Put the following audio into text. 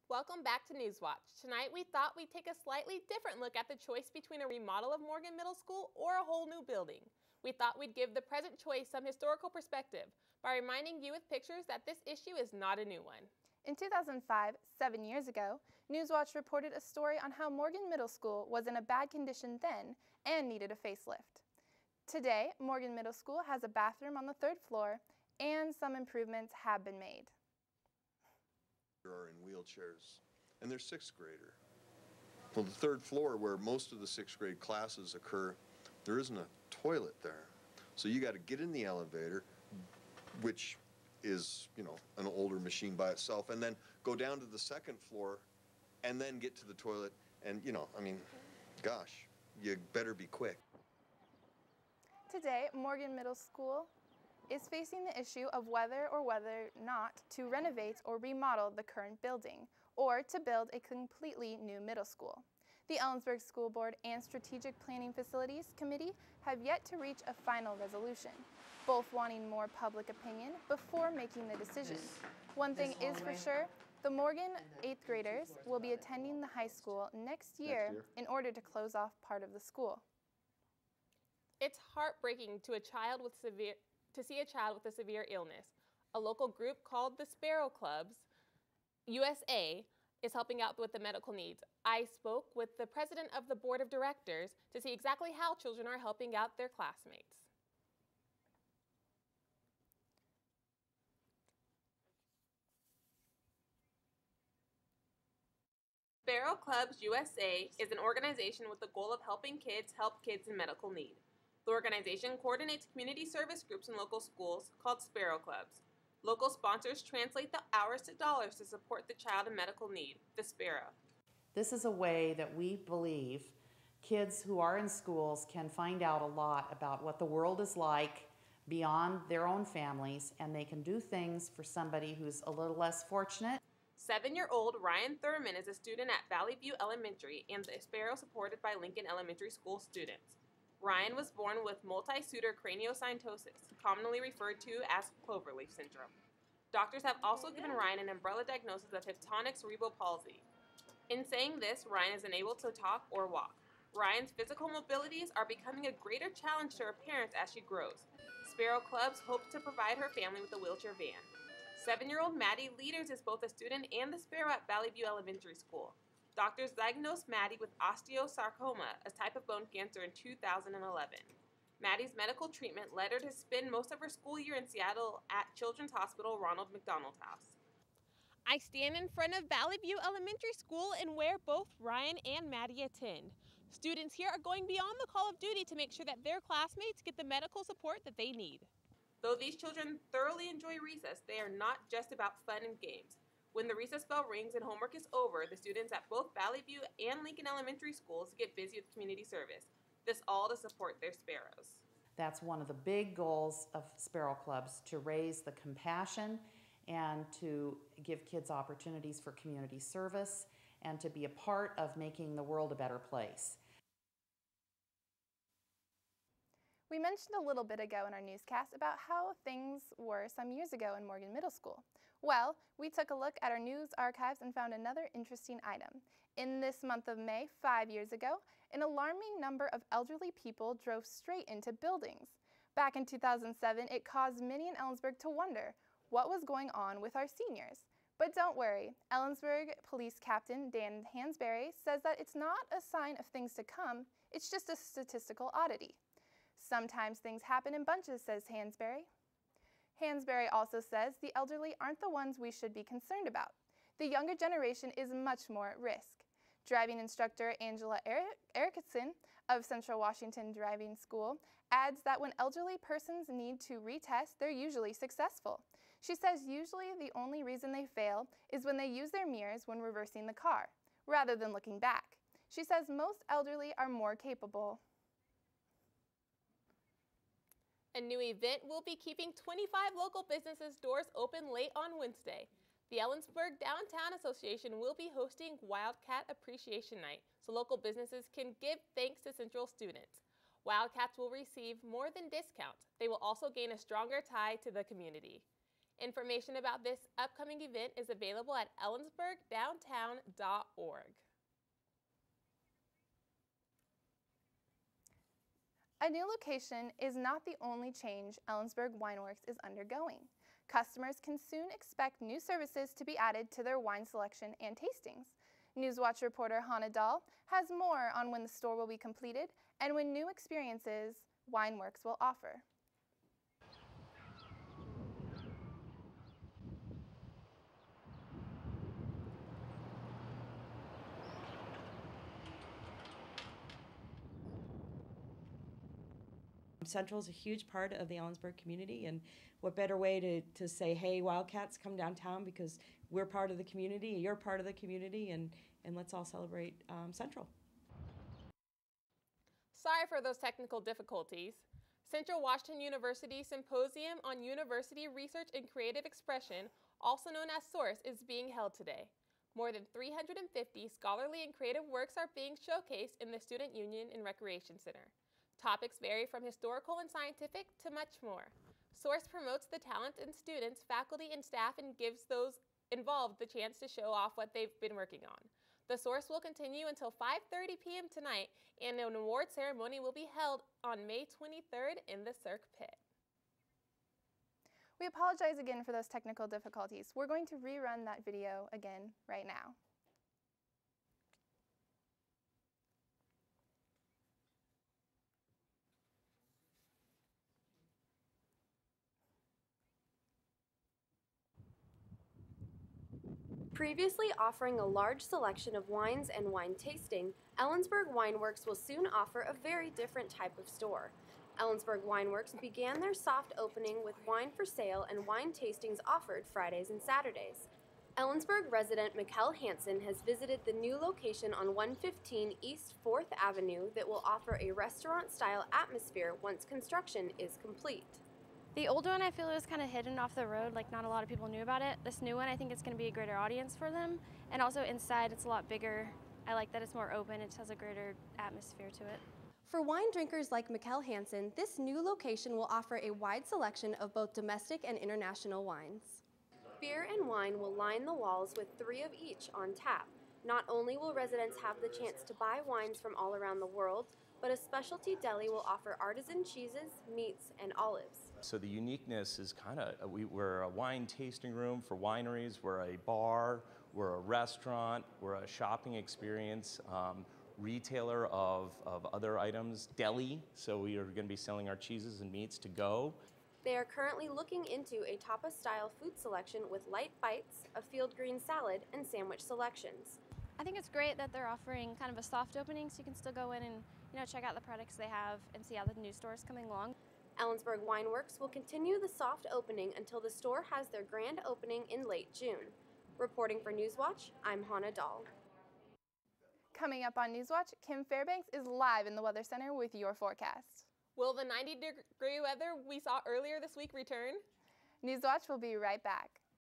Welcome back to Newswatch. Tonight we thought we'd take a slightly different look at the choice between a remodel of Morgan Middle School or a whole new building. We thought we'd give the present choice some historical perspective by reminding you with pictures that this issue is not a new one. In 2005, 7 years ago, Newswatch reported a story on how Morgan Middle School was in a bad condition then and needed a facelift. Today, Morgan Middle School has a bathroom on the 3rd floor and some improvements have been made. Are in wheelchairs, and they're 6th grader. Well, the 3rd floor where most of the 6th grade classes occur, there isn't a toilet there. So you got to get in the elevator, which is, an older machine by itself, and then go down to the 2nd floor and then get to the toilet. And, gosh, you better be quick. Today, Morgan Middle School is facing the issue of whether or not to renovate or remodel the current building, or to build a completely new middle school. The Ellensburg School Board and Strategic Planning Facilities Committee have yet to reach a final resolution, both wanting more public opinion before making the decision. One thing is for sure, the Morgan 8th graders will be attending the high school next year in order to close off part of the school. It's heartbreaking to see a child with a severe illness. A local group called the Sparrow Clubs USA is helping out with the medical needs. I spoke with the president of the board of directors to see exactly how children are helping out their classmates. Sparrow Clubs USA is an organization with the goal of helping kids help kids in medical need. The organization coordinates community service groups in local schools called Sparrow Clubs. Local sponsors translate the hours to dollars to support the child in medical need, the Sparrow. This is a way that we believe kids who are in schools can find out a lot about what the world is like beyond their own families, and they can do things for somebody who's a little less fortunate. 7-year-old Ryan Thurman is a student at Valley View Elementary and the Sparrow supported by Lincoln Elementary School students. Ryan was born with multi-suitor craniosynostosis, commonly referred to as cloverleaf syndrome. Doctors have also given Ryan an umbrella diagnosis of hypotonic cerebral palsy. In saying this, Ryan is unable to talk or walk. Ryan's physical mobilities are becoming a greater challenge to her parents as she grows. Sparrow Clubs hope to provide her family with a wheelchair van. 7-year-old Maddie Leaders is both a student and the Sparrow at Valley View Elementary School. Doctors diagnosed Maddie with osteosarcoma, a type of bone cancer, in 2011. Maddie's medical treatment led her to spend most of her school year in Seattle at Children's Hospital Ronald McDonald House. I stand in front of Valley View Elementary School and where both Ryan and Maddie attend. Students here are going beyond the call of duty to make sure that their classmates get the medical support that they need. Though these children thoroughly enjoy recess, they are not just about fun and games. When the recess bell rings and homework is over, the students at both Valley View and Lincoln Elementary Schools get busy with community service. This all to support their sparrows. That's one of the big goals of Sparrow Clubs, to raise the compassion and to give kids opportunities for community service and to be a part of making the world a better place. We mentioned a little bit ago in our newscast about how things were some years ago in Morgan Middle School. Well, we took a look at our news archives and found another interesting item. In this month of May, 5 years ago, an alarming number of elderly people drove straight into buildings. Back in 2007, it caused many in Ellensburg to wonder what was going on with our seniors. But don't worry, Ellensburg Police Captain Dan Hansberry says that it's not a sign of things to come, it's just a statistical oddity. Sometimes things happen in bunches, says Hansberry. Hansberry also says the elderly aren't the ones we should be concerned about. The younger generation is much more at risk. Driving instructor Angela Erickson of Central Washington Driving School adds that when elderly persons need to retest, they're usually successful. She says usually the only reason they fail is when they use their mirrors when reversing the car, rather than looking back. She says most elderly are more capable. A new event will be keeping 25 local businesses' doors open late on Wednesday. The Ellensburg Downtown Association will be hosting Wildcat Appreciation Night, so local businesses can give thanks to Central students. Wildcats will receive more than discounts. They will also gain a stronger tie to the community. Information about this upcoming event is available at ellensburgdowntown.org. A new location is not the only change Ellensburg Wineworks is undergoing. Customers can soon expect new services to be added to their wine selection and tastings. Newswatch reporter Hannah Dahl has more on when the store will be completed and when new experiences Wineworks will offer. Central is a huge part of the Ellensburg community, and what better way to say, hey, Wildcats, come downtown because we're part of the community, you're part of the community, and let's all celebrate Central. Sorry for those technical difficulties. Central Washington University Symposium on University Research and Creative Expression, also known as SOURCE, is being held today. More than 350 scholarly and creative works are being showcased in the Student Union and Recreation Center. Topics vary from historical and scientific to much more. SOURCE promotes the talent in students, faculty, and staff and gives those involved the chance to show off what they've been working on. The SOURCE will continue until 5:30 p.m. tonight, and an award ceremony will be held on May 23rd in the Cirque Pit. We apologize again for those technical difficulties. We're going to rerun that video again right now. Previously offering a large selection of wines and wine tasting, Ellensburg Wineworks will soon offer a very different type of store. Ellensburg Wineworks began their soft opening with wine for sale and wine tastings offered Fridays and Saturdays. Ellensburg resident Mikkel Hansen has visited the new location on 115 East 4th Avenue that will offer a restaurant-style atmosphere once construction is complete. The old one, I feel, it was kind of hidden off the road, like not a lot of people knew about it. This new one, I think it's going to be a greater audience for them. And also inside, it's a lot bigger. I like that it's more open. It has a greater atmosphere to it. For wine drinkers like Mikkel Hansen, this new location will offer a wide selection of both domestic and international wines. Beer and wine will line the walls with 3 of each on tap. Not only will residents have the chance to buy wines from all around the world, but a specialty deli will offer artisan cheeses, meats, and olives. So the uniqueness is we're a wine tasting room for wineries, we're a bar, we're a restaurant, we're a shopping experience, retailer of other items, deli, so we are going to be selling our cheeses and meats to go. They are currently looking into a tapas-style food selection with light bites, a field green salad, and sandwich selections. I think it's great that they're offering kind of a soft opening so you can still go in and check out the products they have and see how the new store is coming along. Ellensburg Wineworks will continue the soft opening until the store has their grand opening in late June. Reporting for Newswatch, I'm Hannah Dahl. Coming up on Newswatch, Kim Fairbanks is live in the Weather Center with your forecast. Will the 90-degree weather we saw earlier this week return? Newswatch will be right back.